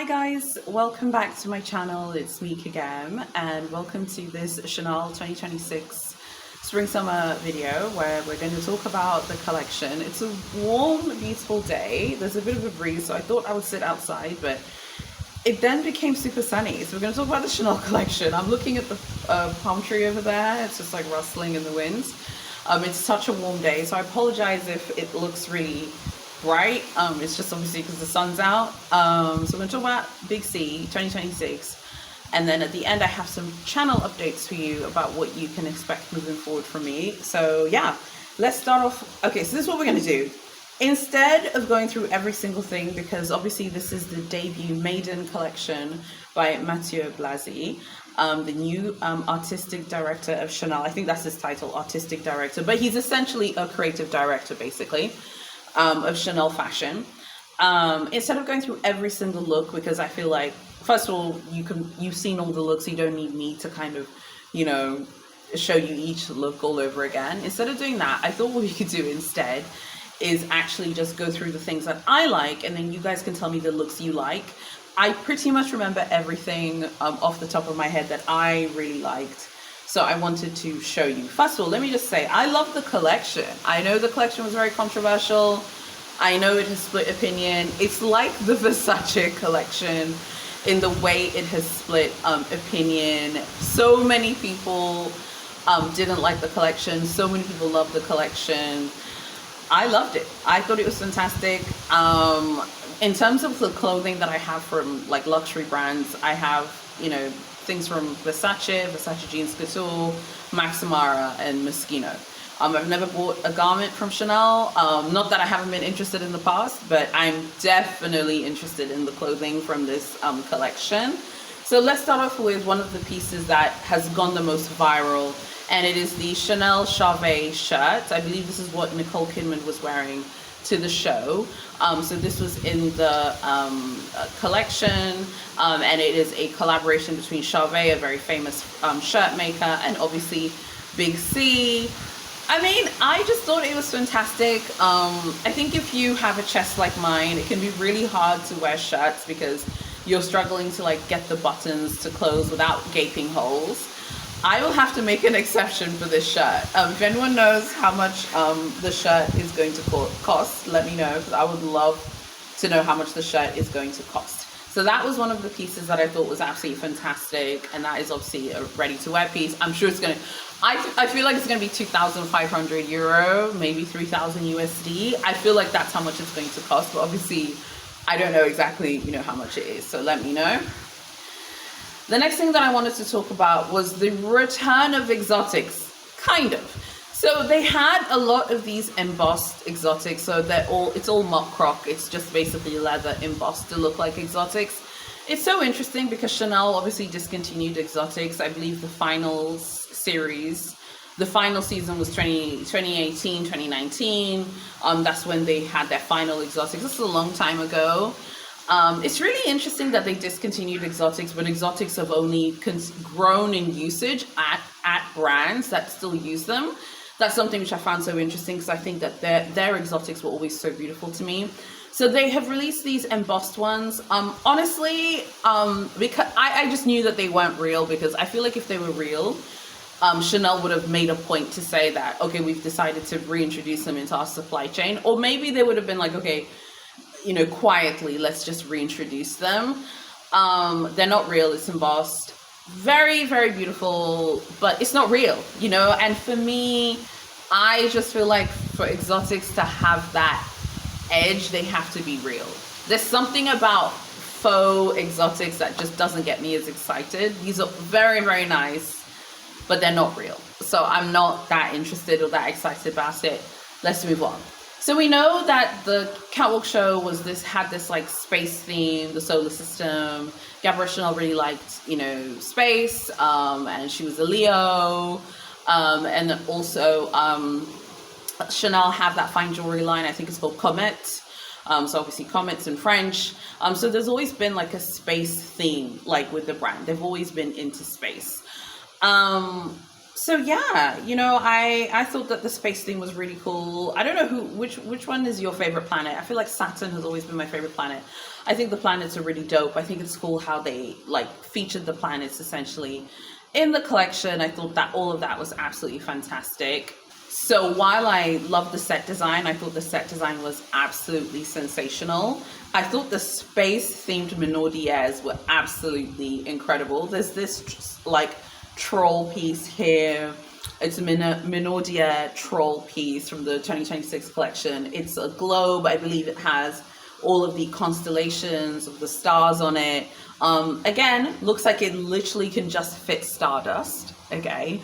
Hi guys, welcome back to my channel. It's me again, and welcome to this Chanel 2026 spring summer video where we're going to talk about the collection. It's a warm, beautiful day. There's a bit of a breeze, so I thought I would sit outside, but it then became super sunny. So we're going to talk about the Chanel collection. I'm looking at the palm tree over there. It's just like rustling in the wind. It's such a warm day, so I apologize if it looks really bright. It's just obviously because the sun's out. So we're going to talk about Big C 2026, and then at the end I have some channel updates for you about what you can expect moving forward from me. So yeah, let's start off. Okay, so this is what we're going to do. Instead of going through every single thing, because obviously this is the debut Maiden collection by Matthieu Blazy, the new artistic director of Chanel. I think that's his title, artistic director, but he's essentially a creative director basically of Chanel fashion. Instead of going through every single look, because I feel like, first of all, you've seen all the looks, you don't need me to kind of, you know, show you each look all over again. Instead of doing that, I thought what we could do instead is actually just go through the things that I like, and then you guys can tell me the looks you like. I pretty much remember everything off the top of my head that I really liked. So I wanted to show you. First of all, let me just say, I love the collection. I know the collection was very controversial. I know it has split opinion. It's like the Versace collection in the way it has split opinion. So many people didn't like the collection. So many people loved the collection. I loved it. I thought it was fantastic. In terms of the clothing that I have from like luxury brands, I have, you know, things from Versace Jeans Couture, Max Mara, and Moschino. I've never bought a garment from Chanel. Not that I haven't been interested in the past, but I'm definitely interested in the clothing from this collection. So let's start off with one of the pieces that has gone the most viral, and it is the Chanel Charvet shirt. I believe this is what Nicole Kidman was wearing to the show. So this was in the collection, and it is a collaboration between Charvet, a very famous shirt maker, and obviously Big C. I mean, I just thought it was fantastic. I think if you have a chest like mine, it can be really hard to wear shirts because you're struggling to like get the buttons to close without gaping holes. I will have to make an exception for this shirt. If anyone knows how much the shirt is going to cost, let me know, because I would love to know how much the shirt is going to cost. So that was one of the pieces that I thought was absolutely fantastic, and that is obviously a ready-to-wear piece. I'm sure it's going to, I feel like it's going to be 2,500 euro, maybe 3,000 USD. I feel like that's how much it's going to cost, but obviously I don't know exactly, you know, how much it is, so let me know. The next thing that I wanted to talk about was the return of exotics, kind of. So they had a lot of these embossed exotics, so it's all mock croc. It's just basically leather embossed to look like exotics. It's so interesting because Chanel obviously discontinued exotics. I believe the finals series, the final season was 2018, 2019. That's when they had their final exotics. This is a long time ago. It's really interesting that they discontinued exotics, but exotics have only grown in usage at brands that still use them. That's something which I found so interesting, because I think that their exotics were always so beautiful to me. So they have released these embossed ones. Honestly, because I just knew that they weren't real, because I feel like if they were real, Chanel would have made a point to say that, okay, we've decided to reintroduce them into our supply chain. Or maybe they would have been like, okay, you know, quietly, let's just reintroduce them. They're not real, it's embossed. Very, very beautiful, but it's not real, you know? And for me, I just feel like for exotics to have that edge, they have to be real. There's something about faux exotics that just doesn't get me as excited. These are very, very nice, but they're not real. So I'm not that interested or that excited about it. Let's move on. So we know that the catwalk show had this like space theme, the solar system. Gabrielle Chanel really liked, you know, space, and she was a Leo. And then also Chanel have that fine jewelry line, I think it's called Comet. So obviously Comet's in French. So there's always been like a space theme, like with the brand. They've always been into space. So yeah, you know, I thought that the space theme was really cool. I don't know which one is your favorite planet. I feel like Saturn has always been my favorite planet. I think the planets are really dope. I think it's cool how they like featured the planets essentially in the collection. I thought that all of that was absolutely fantastic. So while I love the set design, I thought the set design was absolutely sensational. I thought the space themed Minaudieres were absolutely incredible. There's this like troll piece here. It's a Minaudieres troll piece from the 2026 collection. It's a globe. I believe it has all of the constellations of the stars on it. Again, looks like it literally can just fit stardust. Okay.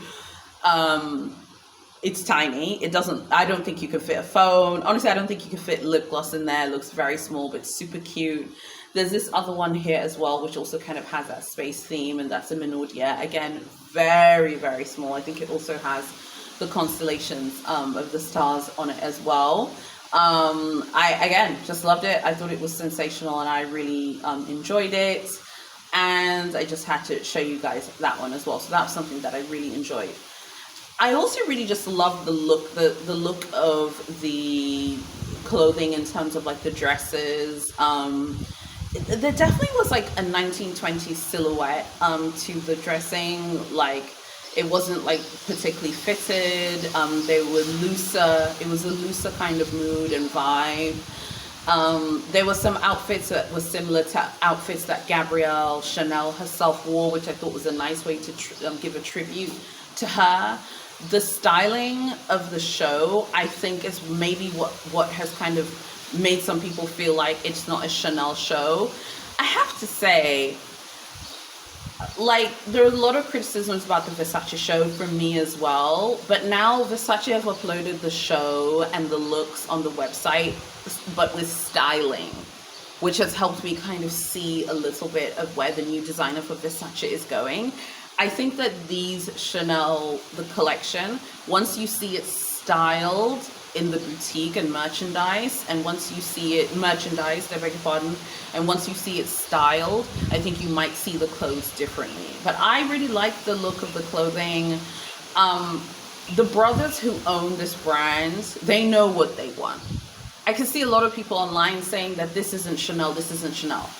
It's tiny. It doesn't, I don't think you could fit a phone. Honestly, I don't think you could fit lip gloss in there. It looks very small, but super cute. There's this other one here as well, which also kind of has that space theme, and that's a Minaudieres. Again, very, very small. I think it also has the constellations of the stars on it as well. I, again, just loved it. I thought it was sensational, and I really enjoyed it. And I just had to show you guys that one as well. So that was something that I really enjoyed. I also really just love the look, the look of the clothing in terms of like the dresses. There definitely was like a 1920s silhouette to the dressing. Like it wasn't like particularly fitted. They were looser. It was a looser kind of mood and vibe. There were some outfits that were similar to outfits that Gabrielle Chanel herself wore, which I thought was a nice way to give a tribute to her. The styling of the show, I think, is maybe what has kind of made some people feel like it's not a Chanel show. I have to say, like, there are a lot of criticisms about the Versace show from me as well, but now Versace have uploaded the show and the looks on the website, but with styling, which has helped me kind of see a little bit of where the new designer for Versace is going. I think that these Chanel, the collection, once you see it styled in the boutique and merchandise, and once you see it merchandised, I beg your pardon, and once you see it styled, I think you might see the clothes differently. But I really like the look of the clothing. The brothers who own this brand, they know what they want. I can see a lot of people online saying that this isn't Chanel, this isn't Chanel.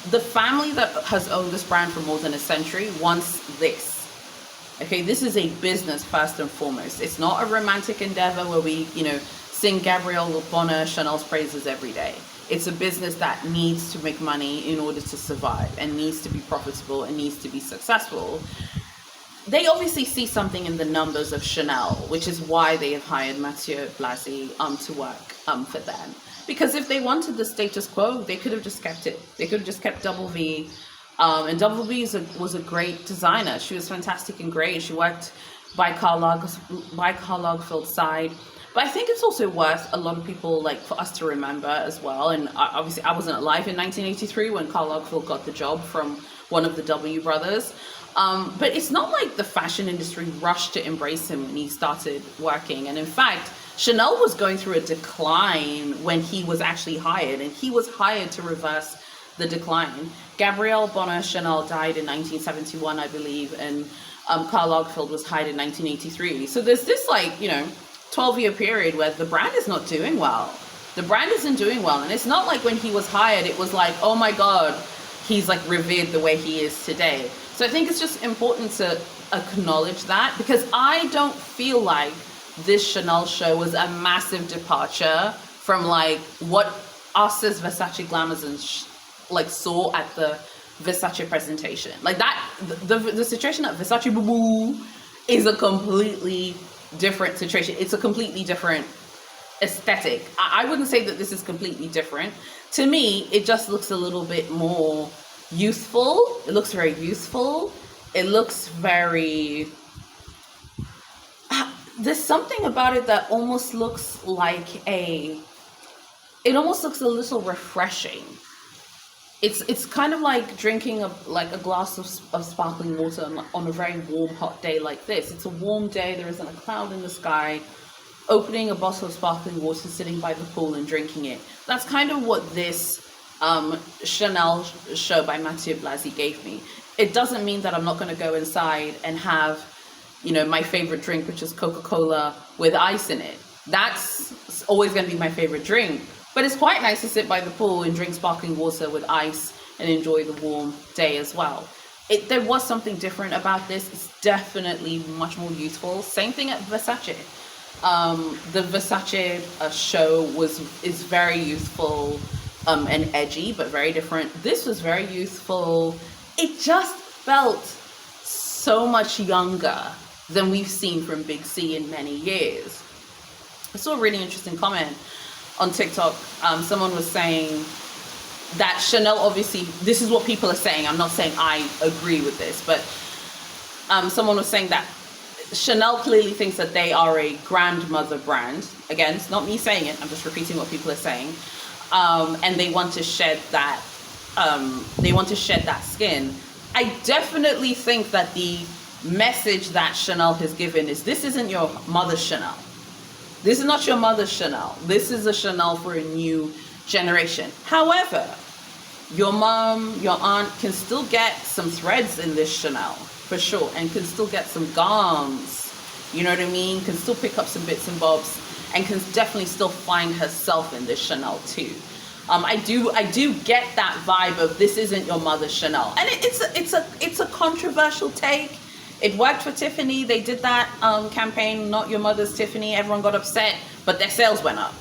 The family that has owned this brand for more than a century wants this. Okay, this is a business first and foremost. It's not a romantic endeavor where we, you know, sing Gabrielle Bonner Chanel's praises every day. It's a business that needs to make money in order to survive and needs to be profitable and needs to be successful. They obviously see something in the numbers of Chanel, which is why they have hired Matthieu Blazy to work for them. Because if they wanted the status quo, they could have just kept it. They could have just kept Double V. And Double V was a great designer. She was fantastic and great. She worked by Karl Lagerfeld's side. But I think it's also worth a lot of people, like, for us to remember as well. And obviously, I wasn't alive in 1983 when Karl Lagerfeld got the job from one of the W brothers. But it's not like the fashion industry rushed to embrace him when he started working. And in fact, Chanel was going through a decline when he was actually hired, and he was hired to reverse the decline. Gabrielle Bonner Chanel died in 1971, I believe, and Karl Lagerfeld was hired in 1983. So there's this, like, you know, 12-year period where the brand is not doing well. The brand isn't doing well, and it's not like when he was hired, it was like, oh my God, he's like revered the way he is today. So I think it's just important to acknowledge that, because I don't feel like this Chanel show was a massive departure from like what us as Versace Glamazons like saw at the Versace presentation. Like that, the situation at Versace Boo Boo is a completely different situation. It's a completely different aesthetic. I wouldn't say that this is completely different. To me, it just looks a little bit more youthful. It looks very youthful. It looks very... There's something about it that almost looks like it almost looks a little refreshing. It's kind of like drinking a glass of sparkling water on a very warm, hot day like this. It's a warm day, there isn't a cloud in the sky, opening a bottle of sparkling water, sitting by the pool and drinking it. That's kind of what this Chanel show by Matthieu Blazy gave me. It doesn't mean that I'm not going to go inside and have you know, my favorite drink, which is Coca-Cola with ice in it. That's always going to be my favorite drink. But it's quite nice to sit by the pool and drink sparkling water with ice and enjoy the warm day as well. There was something different about this. It's definitely much more youthful. Same thing at Versace. The Versace show is very youthful and edgy, but very different. This was very youthful. It just felt so much younger than we've seen from Big C in many years. I saw a really interesting comment on TikTok. Someone was saying that Chanel, obviously, this is what people are saying. I'm not saying I agree with this, but someone was saying that Chanel clearly thinks that they are a grandmother brand. Again, it's not me saying it. I'm just repeating what people are saying. And they want to shed that. They want to shed that skin. I definitely think that the message that Chanel has given is, this isn't your mother's Chanel. This is not your mother's Chanel. This is a Chanel for a new generation. However, your mom, your aunt can still get some threads in this Chanel, for sure, and can still get some gums, you know what I mean? Can still pick up some bits and bobs, and can definitely still find herself in this Chanel too. I do get that vibe of, this isn't your mother's Chanel, and it's a controversial take. It worked for Tiffany. They did that campaign, not your mother's Tiffany. Everyone got upset, but their sales went up.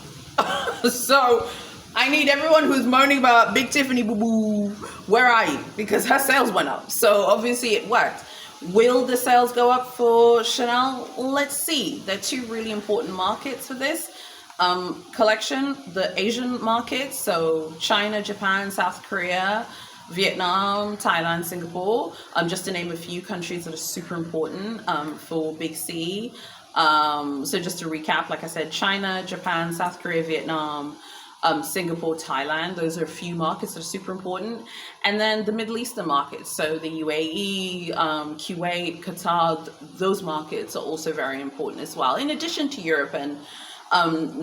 So I need everyone who's moaning about Big Tiffany, boo-boo, where are you? Because her sales went up. So obviously it worked. Will the sales go up for Chanel? Let's see. They're two really important markets for this collection. The Asian markets, so China, Japan, South Korea, Vietnam, Thailand, Singapore, just to name a few countries that are super important for Big C. So just to recap, like I said, China, Japan, South Korea, Vietnam, Singapore, Thailand, those are a few markets that are super important. And then the Middle Eastern markets, so the UAE, Kuwait, Qatar, those markets are also very important as well, in addition to Europe and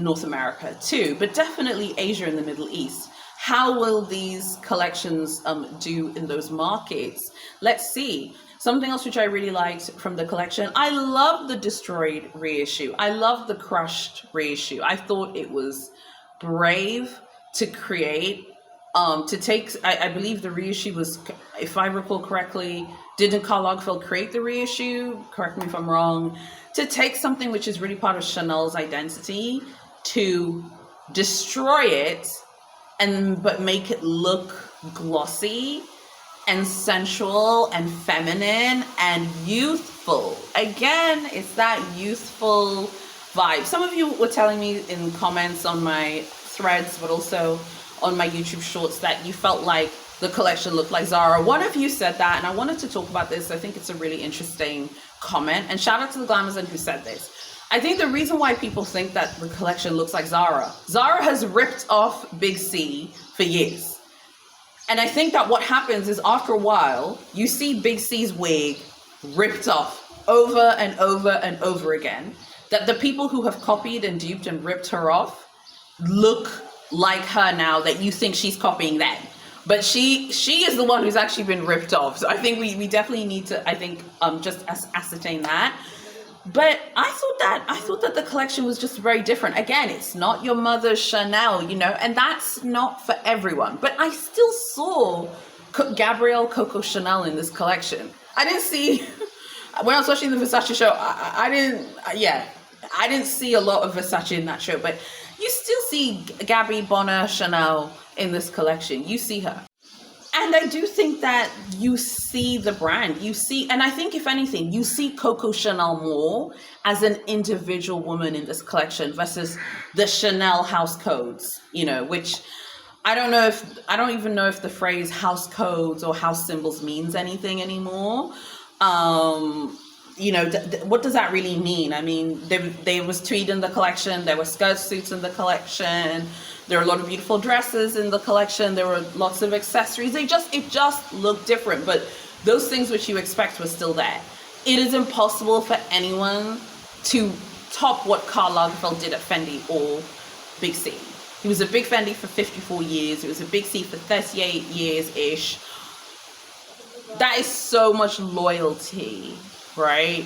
North America too, but definitely Asia and the Middle East. How will these collections do in those markets? Let's see. Something else which I really liked from the collection, I love the destroyed reissue. I love the crushed reissue. I thought it was brave to create, to take, I believe the reissue was, if I recall correctly, didn't Karl Lagerfeld create the reissue? Correct me if I'm wrong. To take something which is really part of Chanel's identity, to destroy it, but make it look glossy and sensual and feminine and youthful. Again, it's that youthful vibe. Some of you were telling me in comments on my threads, but also on my YouTube shorts, that you felt like the collection looked like Zara. One of you said that, and I wanted to talk about this. I think it's a really interesting comment, and shout out to the Glamazon who said this. I think the reason why people think that the collection looks like Zara has ripped off Big C for years. And I think that what happens is, after a while, you see Big C's wig ripped off over and over and over again. That the people who have copied and duped and ripped her off look like her now, that you think she's copying them. But she is the one who's actually been ripped off. So I think we definitely need to, I think, just ascertain that. But I thought that the collection was just very different. Again, it's not your mother's Chanel, you know, and that's not for everyone. But I still saw Gabrielle Coco Chanel in this collection. I didn't see, when I was watching the Versace show, I didn't see a lot of Versace in that show. But you still see Gabby Bonner Chanel in this collection. You see her. And I do think that you see the brand, and I think if anything, you see Coco Chanel more as an individual woman in this collection versus the Chanel house codes, you know, which I don't even know if the phrase house codes or house symbols means anything anymore. You know, what does that really mean? I mean, there was tweed in the collection, there were skirt suits in the collection, there were a lot of beautiful dresses in the collection, there were lots of accessories. It just looked different, but those things which you expect were still there. It is impossible for anyone to top what Karl Lagerfeld did at Fendi or Big C. He was a big Fendi for 54 years, it was a Big C for 38 years-ish. That is so much loyalty, right?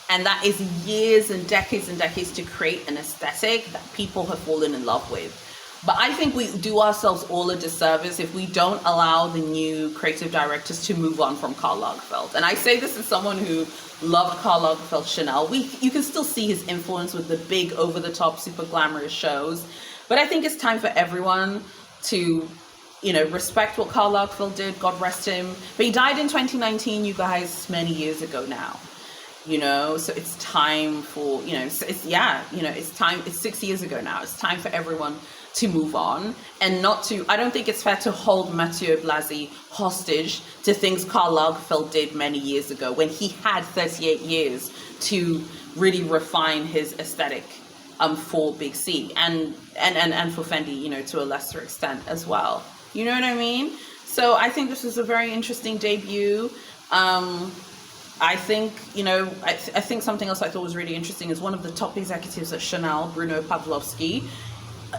And that is years and decades to create an aesthetic that people have fallen in love with. But I think we do ourselves all a disservice if we don't allow the new creative directors to move on from Karl Lagerfeld. And I say this as someone who loved Karl Lagerfeld Chanel. You can still see his influence with the big, over-the-top, super glamorous shows. But I think it's time for everyone to, you know, respect what Karl Lagerfeld did. God rest him. But he died in 2019, you guys, many years ago now. You know, so it's time for, you know, it's time, it's 6 years ago now. It's time for everyone to move on, and not to, I don't think it's fair to hold Matthieu Blazy hostage to things Karl Lagerfeld did many years ago when he had 38 years to really refine his aesthetic for Big C and for Fendi, you know, to a lesser extent as well. You know what I mean? So I think this is a very interesting debut. I think, you know, I think something else I thought was really interesting is one of the top executives at Chanel, Bruno Pavlovsky.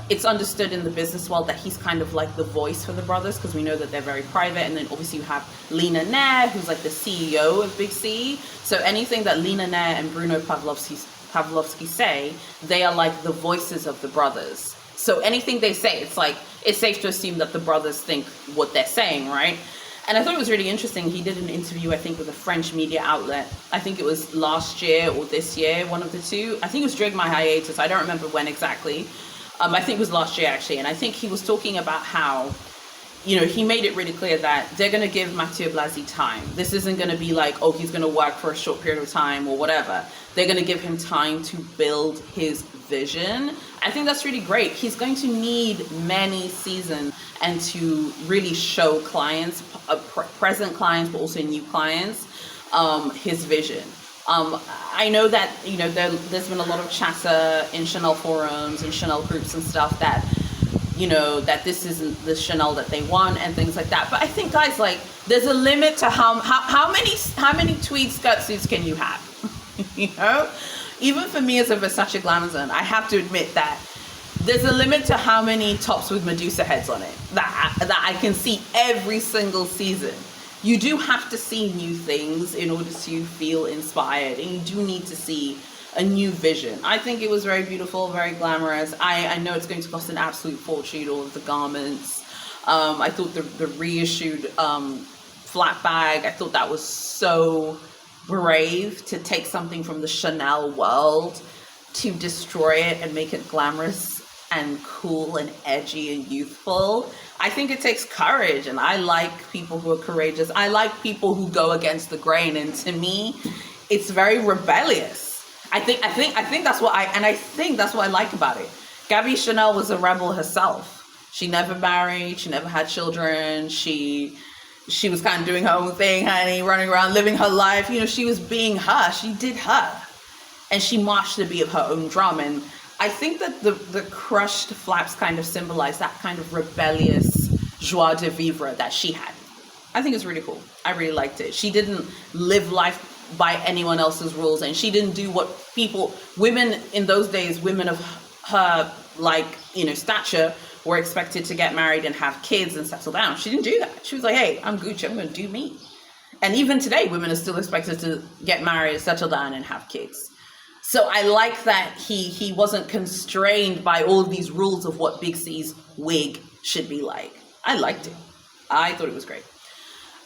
It's understood in the business world that he's kind of like the voice for the brothers, because we know that they're very private. And then obviously you have Lena Nair, who's like the CEO of Big C. So anything that Lena Nair and Bruno Pavlovsky say, they are like the voices of the brothers. So anything they say, it's like, it's safe to assume that the brothers think what they're saying, right? And I thought it was really interesting. He did an interview, I think, with a French media outlet. I think it was last year or this year, one of the two. I think it was during my hiatus. I don't remember when exactly. I think it was last year, actually. And I think he was talking about how, you know, he made it really clear that they're going to give Matthieu Blazy time. This isn't going to be like, oh, he's going to work for a short period of time or whatever. They're going to give him time to build his vision. I think that's really great. He's going to need many seasons and to really show clients, present clients, but also new clients, his vision. I know that, you know, there's been a lot of chatter in Chanel forums and Chanel groups and stuff that, you know, that this isn't the Chanel that they want and things like that. But I think, guys, like, there's a limit to how many tweed skirt suits can you have? You know, even for me as a Versace Glamazon, I have to admit that there's a limit to how many tops with Medusa heads on it that I can see every single season. You do have to see new things in order to feel inspired, and you do need to see a new vision. I think it was very beautiful, very glamorous. I know it's going to cost an absolute fortune, all of the garments. I thought the reissued flat bag, I thought that was so brave to take something from the Chanel world to destroy it and make it glamorous and cool and edgy and youthful. I think it takes courage, and I like people who are courageous. I like people who go against the grain, and to me, it's very rebellious. I think that's what I think that's what I like about it. Gaby Chanel was a rebel herself. She never married, she never had children, she was kind of doing her own thing, honey, running around, living her life. You know, she was being her. She did her. And she marched to the beat of her own drum. And I think that the crushed flaps kind of symbolize that kind of rebellious joie de vivre that she had. I think it's really cool. I really liked it. She didn't live life by anyone else's rules. And she didn't do what women in those days, women of her, like, you know, stature, were expected to get married and have kids and settle down. She didn't do that. She was like, hey, I'm Gucci, I'm going to do me. And even today, women are still expected to get married, settle down, and have kids. So I like that he wasn't constrained by all of these rules of what Big C's wig should be like. I liked it. I thought it was great.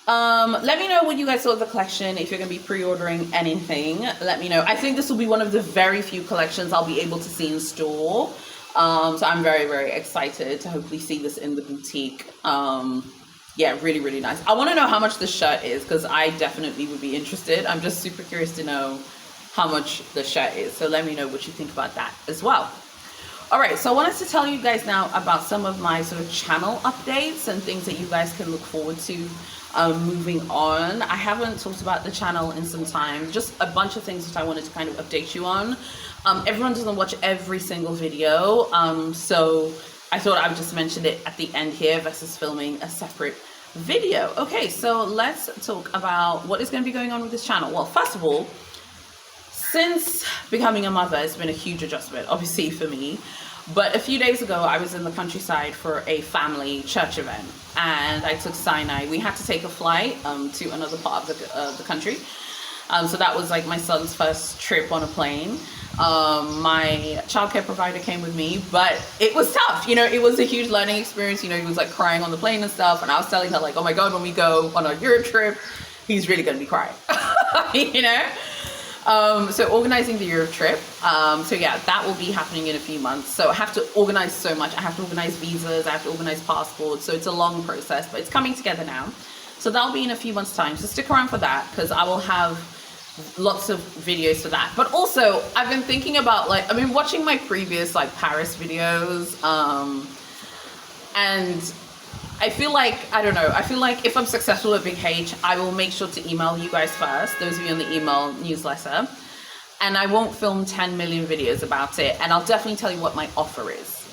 Let me know what you guys thought of the collection. If you're going to be pre-ordering anything, let me know. I think this will be one of the very few collections I'll be able to see in store. So I'm very, very excited to hopefully see this in the boutique. Yeah, really, really nice. I want to know how much the shirt is, because I definitely would be interested. I'm just super curious to know how much the shirt is. So let me know what you think about that as well. All right, so I wanted to tell you guys now about some of my sort of channel updates and things that you guys can look forward to moving on. I haven't talked about the channel in some time, just a bunch of things that I wanted to kind of update you on. Everyone doesn't watch every single video, so I thought I would just mention it at the end here versus filming a separate video. Okay, so let's talk about what is going to be going on with this channel. Well, first of all, since becoming a mother, it's been a huge adjustment, obviously, for me. But a few days ago, I was in the countryside for a family church event, and I took Sinai. We had to take a flight to another part of the country. So that was like my son's first trip on a plane. My childcare provider came with me, but it was tough. You know, it was a huge learning experience. You know, he was like crying on the plane and stuff. And I was telling her like, oh my God, when we go on a Europe trip, he's really going to be crying, you know? So organizing the Europe trip. So yeah, that will be happening in a few months. So I have to organize so much. I have to organize visas. I have to organize passports. So it's a long process, but it's coming together now. So that'll be in a few months' time. So stick around for that, because I will have lots of videos for that. But also I've been thinking about like, I've been watching my previous like Paris videos, and I feel like, I don't know, I feel like if I'm successful at Big H, I will make sure to email you guys first, those of you on the email newsletter, and I won't film 10 million videos about it, and I'll definitely tell you what my offer is.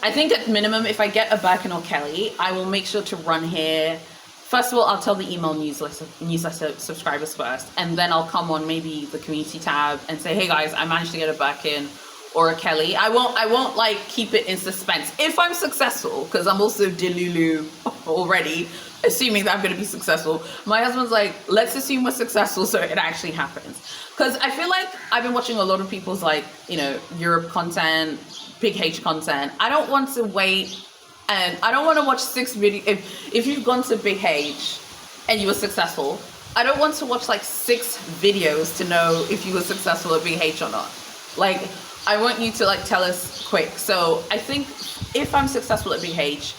I think at minimum, if I get a Birkin or Kelly, I will make sure to run here. First of all, I'll tell the email newsletter subscribers first, and then I'll come on maybe the community tab and say, hey guys, I managed to get a Birkin or a Kelly. I won't like keep it in suspense if I'm successful, because I'm also delulu already, assuming that I'm going to be successful. My husband's like, let's assume we're successful so it actually happens. Because I feel like I've been watching a lot of people's like, you know, Europe content, Big H content. I don't want to wait, and I don't want to watch 6 videos. If you've gone to Big H and you were successful, I don't want to watch like 6 videos to know if you were successful at Big H or not. Like, I want you to like tell us quick. So I think if I'm successful at Big H,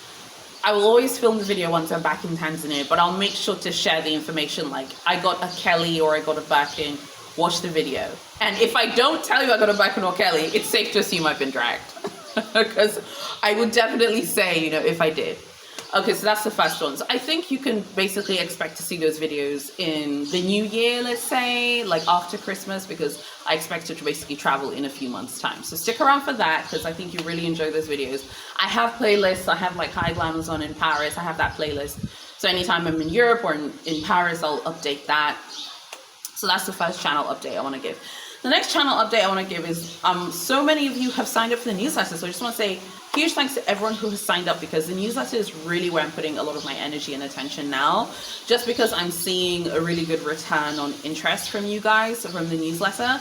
I will always film the video once I'm back in Tanzania, but I'll make sure to share the information like I got a Kelly or I got a Birkin, watch the video. And if I don't tell you I got a Birkin or Kelly, it's safe to assume I've been dragged. Because I would definitely say, you know, if I did. Okay, so that's the first one. So I think you can basically expect to see those videos in the new year, let's say, like after Christmas, because I expect to basically travel in a few months' time. So stick around for that, because I think you really enjoy those videos. I have playlists. I have like High Glamours on in Paris. I have that playlist. So anytime I'm in Europe or in Paris, I'll update that. So that's the first channel update I want to give. The next channel update I want to give is, so many of you have signed up for the newsletter. So I just want to say huge thanks to everyone who has signed up, because the newsletter is really where I'm putting a lot of my energy and attention now, just because I'm seeing a really good return on interest from you guys, from the newsletter.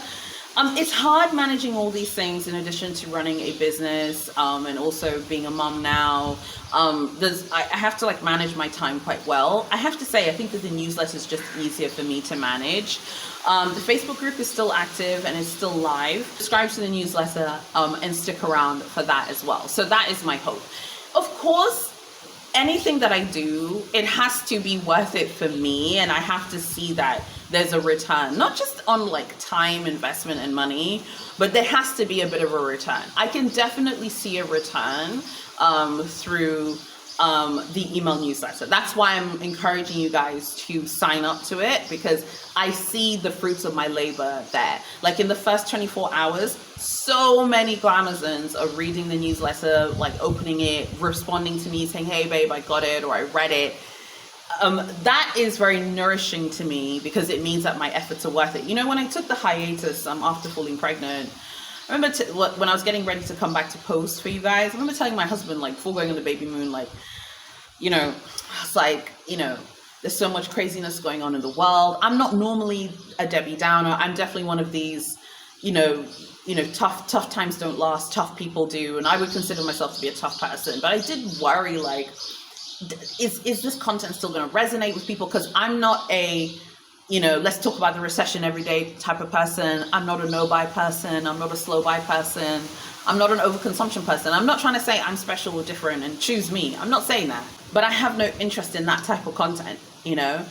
It's hard managing all these things in addition to running a business, and also being a mom now. I have to like manage my time quite well. I have to say, I think that the newsletter is just easier for me to manage. The Facebook group is still active and it's still live. Subscribe to the newsletter and stick around for that as well. So that is my hope. Of course, anything that I do, it has to be worth it for me, and I have to see that there's a return, not just on like time, investment and money, but there has to be a bit of a return. I can definitely see a return through the email newsletter. That's why I'm encouraging you guys to sign up to it, because I see the fruits of my labor there. Like in the first 24 hours, so many Glamazons are reading the newsletter, like opening it, responding to me saying, hey babe, I got it, or I read it. That is very nourishing to me, because it means that my efforts are worth it. You know, when I took the hiatus after falling pregnant, I remember when I was getting ready to come back to post for you guys, I remember telling my husband, like, before going on the baby moon, like, you know, it's like, you know, there's so much craziness going on in the world. I'm not normally a Debbie Downer. I'm definitely one of these, you know, tough times don't last, tough people do. And I would consider myself to be a tough person. But I did worry, like, is this content still going to resonate with people? Because I'm not a, you know, let's talk about the recession every day type of person. I'm not a no-buy person. I'm not a slow-buy person. I'm not an overconsumption person. I'm not trying to say I'm special or different and choose me. I'm not saying that. But I have no interest in that type of content, you know?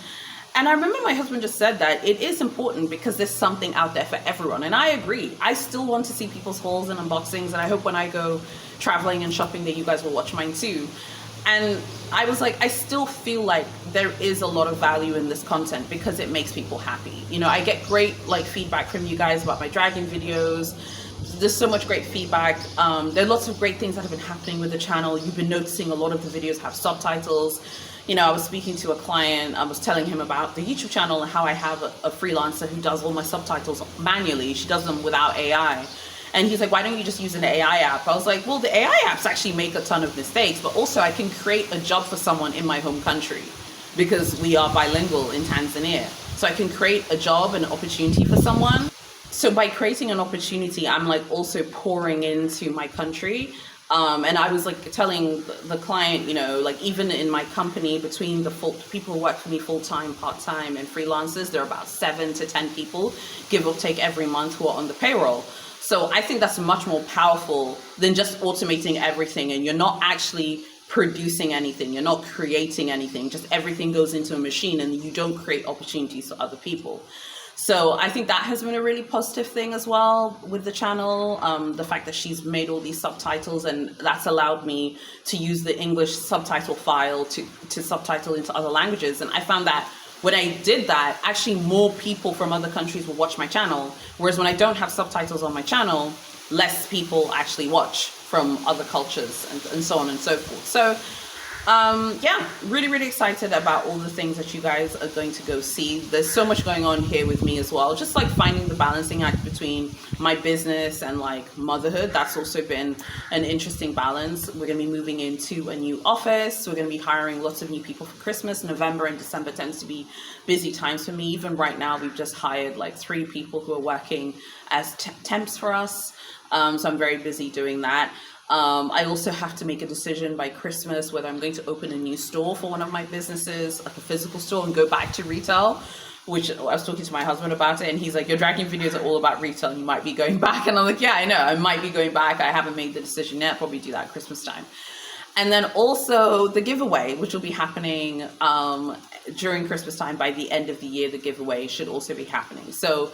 And I remember my husband just said that it is important because there's something out there for everyone. And I agree. I still want to see people's hauls and unboxings. And I hope when I go traveling and shopping that you guys will watch mine too. And I was like, I still feel like there is a lot of value in this content because it makes people happy. You know, I get great like feedback from you guys about my dragging videos. There's so much great feedback. There are lots of great things that have been happening with the channel. You've been noticing a lot of the videos have subtitles. You know, I was speaking to a client, I was telling him about the YouTube channel and how I have a freelancer who does all my subtitles manually. She does them without AI. And he's like, why don't you just use an AI app? I was like, well, the AI apps actually make a ton of mistakes, but also I can create a job for someone in my home country because we are bilingual in Tanzania. so I can create a job and opportunity for someone. So by creating an opportunity, I'm like also pouring into my country. And I was like telling the client, you know, like even in my company, between the people who work for me full-time, part-time, and freelancers, there are about 7 to 10 people, give or take, every month who are on the payroll. So I think that's much more powerful than just automating everything, and you're not actually producing anything, you're not creating anything, just everything goes into a machine and you don't create opportunities for other people. So I think that has been a really positive thing as well with the channel. The fact that she's made all these subtitles, and that's allowed me to use the English subtitle file to subtitle into other languages. And I found that when I did that, actually more people from other countries will watch my channel. Whereas when I don't have subtitles on my channel, less people actually watch from other cultures and so on and so forth. So yeah, really excited about all the things that you guys are going to go see. There's so much going on here with me as well, just like finding the balancing act between my business and like motherhood. That's also been an interesting balance. We're gonna be moving into a new office. We're gonna be hiring lots of new people for Christmas. November and December tends to be busy times for me. Even right now, we've just hired like 3 people who are working as temps for us. So I'm very busy doing that. I also have to make a decision by Christmas whether I'm going to open a new store for one of my businesses, like a physical store, and go back to retail, which I was talking to my husband about it, and he's like, your dragging videos are all about retail, and you might be going back. And I'm like, yeah, I know, I might be going back. I haven't made the decision yet, probably do that at Christmas time. And then also the giveaway, which will be happening during Christmas time. By the end of the year, the giveaway should also be happening. So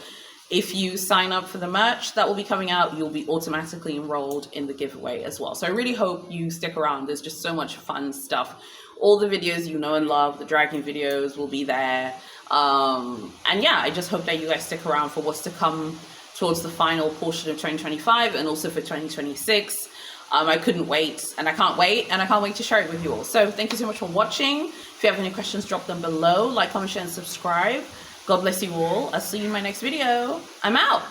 if you sign up for the merch that will be coming out, you'll be automatically enrolled in the giveaway as well. So I really hope you stick around. There's just so much fun stuff. All the videos you know and love, the dragging videos will be there. And yeah, I just hope that you guys stick around for what's to come towards the final portion of 2025 and also for 2026. I couldn't wait, and I can't wait, and I can't wait to share it with you all. So thank you so much for watching. If you have any questions, drop them below. Like, comment, share, and subscribe. God bless you all. I'll see you in my next video. I'm out.